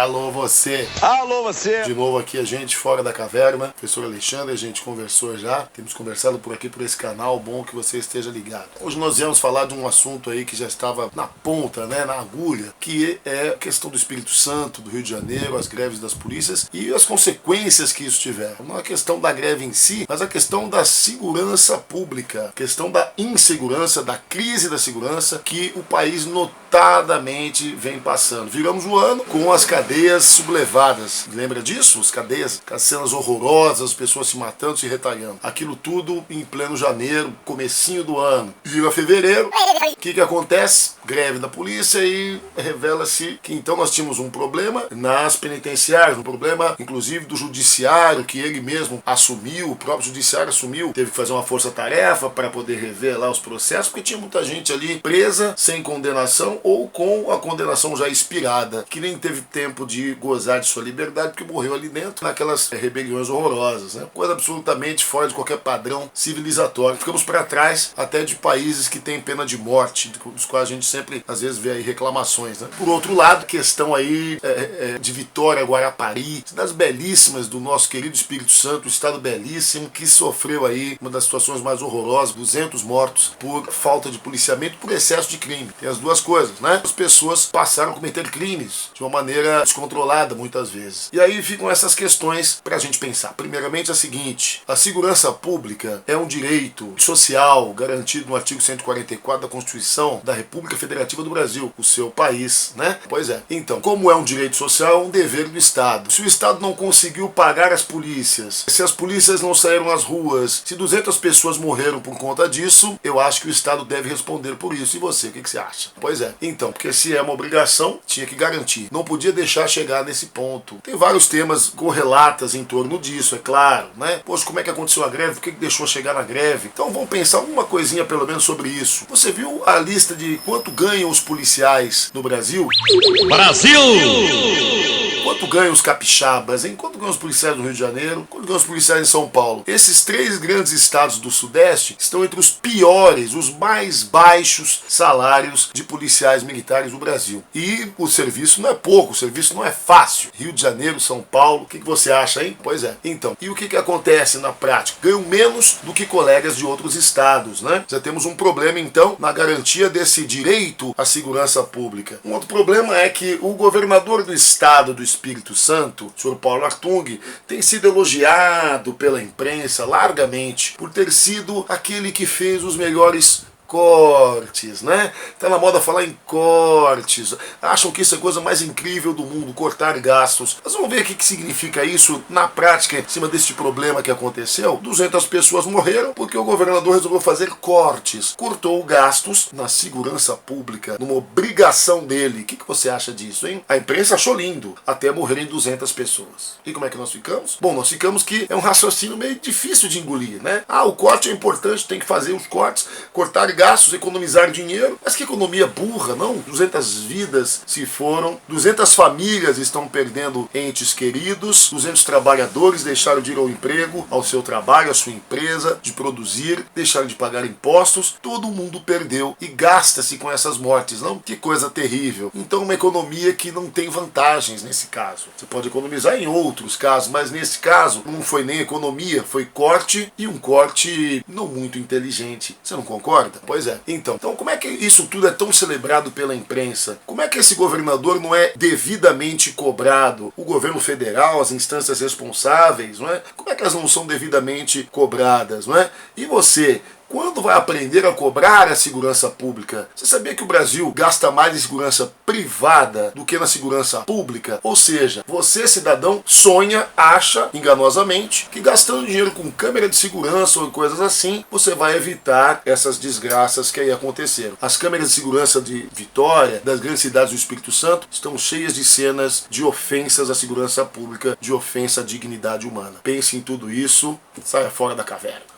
Alô você! Alô você! De novo aqui a gente fora da caverna, professor Alexandre, a gente conversou já, temos conversado por aqui por esse canal, bom que você esteja ligado. Hoje nós viemos falar de um assunto aí que já estava na ponta, né, na agulha, que é a questão do Espírito Santo, do Rio de Janeiro, as greves das polícias e as consequências que isso tiveram. Não a questão da greve em si, mas a questão da segurança pública, a questão da insegurança, da crise da segurança que o país notadamente vem passando. Viramos o ano com as cadeias sublevadas. Lembra disso? As cadeias, as cenas horrorosas, as pessoas se matando, se retalhando. Aquilo tudo em pleno janeiro, comecinho do ano. Vira fevereiro, o que acontece? Greve da polícia e revela-se que então nós tínhamos um problema nas penitenciárias, um problema inclusive do judiciário, que ele mesmo assumiu, o próprio judiciário assumiu, teve que fazer uma força-tarefa para poder rever lá os processos, porque tinha muita gente ali presa, sem condenação ou com a condenação já expirada, que nem teve tempo de gozar de sua liberdade, porque morreu ali dentro naquelas rebeliões horrorosas, né? Coisa absolutamente fora de qualquer padrão civilizatório. Ficamos para trás até de países que têm pena de morte, dos quais a gente sempre, às vezes, vê aí reclamações, né? Por outro lado, questão aí de Vitória, Guarapari, cidades belíssimas do nosso querido Espírito Santo, um estado belíssimo, que sofreu aí uma das situações mais horrorosas, 200 mortos por falta de policiamento, por excesso de crime. Tem as duas coisas, né? As pessoas passaram a cometer crimes de uma maneira descontrolada, muitas vezes. E aí ficam essas questões pra gente pensar. Primeiramente é a seguinte: a segurança pública é um direito social garantido no artigo 144 da Constituição da República Federativa do Brasil, o seu país, né? Pois é. Então, como é um direito social, é um dever do Estado. Se o Estado não conseguiu pagar as polícias, se as polícias não saíram às ruas, se 200 pessoas morreram por conta disso, eu acho que o Estado deve responder por isso. E você, o que você acha? Pois é. Então, porque se é uma obrigação, tinha que garantir. Não podia deixar chegar nesse ponto. Tem vários temas correlatas em torno disso, é claro, né? Poxa, como é que aconteceu a greve? Por que deixou chegar na greve? Então vamos pensar alguma coisinha pelo menos sobre isso. Você viu a lista de quanto ganham os policiais no Brasil? Brasil! Quanto ganham os capixabas, hein? Quanto ganham os policiais do Rio de Janeiro? Quanto ganham os policiais em São Paulo? Esses três grandes estados do Sudeste estão entre os piores, os mais baixos salários de policiais militares do Brasil. E o serviço não é pouco, o serviço não é fácil. Rio de Janeiro, São Paulo, o que você acha, hein? Pois é. Então, e o que acontece na prática? Ganham menos do que colegas de outros estados, né? Já temos um problema, então, na garantia desse direito à segurança pública. Um outro problema é que o governador do estado do Espírito Santo, o senhor Paulo Artung, tem sido elogiado pela imprensa largamente por ter sido aquele que fez os melhores cortes, né? Tá na moda falar em cortes. Acham que isso é a coisa mais incrível do mundo, cortar gastos. Mas vamos ver o que significa isso na prática, em cima deste problema que aconteceu. 200 pessoas morreram porque o governador resolveu fazer cortes. Cortou gastos na segurança pública, numa obrigação dele. O que você acha disso, hein? A imprensa achou lindo, até morrerem 200 pessoas. E como é que nós ficamos? Bom, nós ficamos que é um raciocínio meio difícil de engolir, né? Ah, o corte é importante, tem que fazer os cortes, cortar gastos, economizar dinheiro. Mas que economia burra, não? 200 vidas se foram, 200 famílias estão perdendo entes queridos, 200 trabalhadores deixaram de ir ao emprego, ao seu trabalho, à sua empresa, de produzir, deixaram de pagar impostos, todo mundo perdeu e gasta-se com essas mortes, não? Que coisa terrível. Então uma economia que não tem vantagens nesse caso. Você pode economizar em outros casos, mas nesse caso não foi nem economia, foi corte e um corte não muito inteligente. Você não concorda? Pois é. Então como é que isso tudo é tão celebrado pela imprensa? Como é que esse governador não é devidamente cobrado? O governo federal, as instâncias responsáveis, não é? Como é que elas não são devidamente cobradas, não é? E você, quando vai aprender a cobrar a segurança pública? Você sabia que o Brasil gasta mais em segurança privada do que na segurança pública? Ou seja, você, cidadão, sonha, acha, enganosamente, que gastando dinheiro com câmera de segurança ou coisas assim, você vai evitar essas desgraças que aí aconteceram. As câmeras de segurança de Vitória, das grandes cidades do Espírito Santo, estão cheias de cenas de ofensas à segurança pública, de ofensa à dignidade humana. Pense em tudo isso, saia fora da caverna.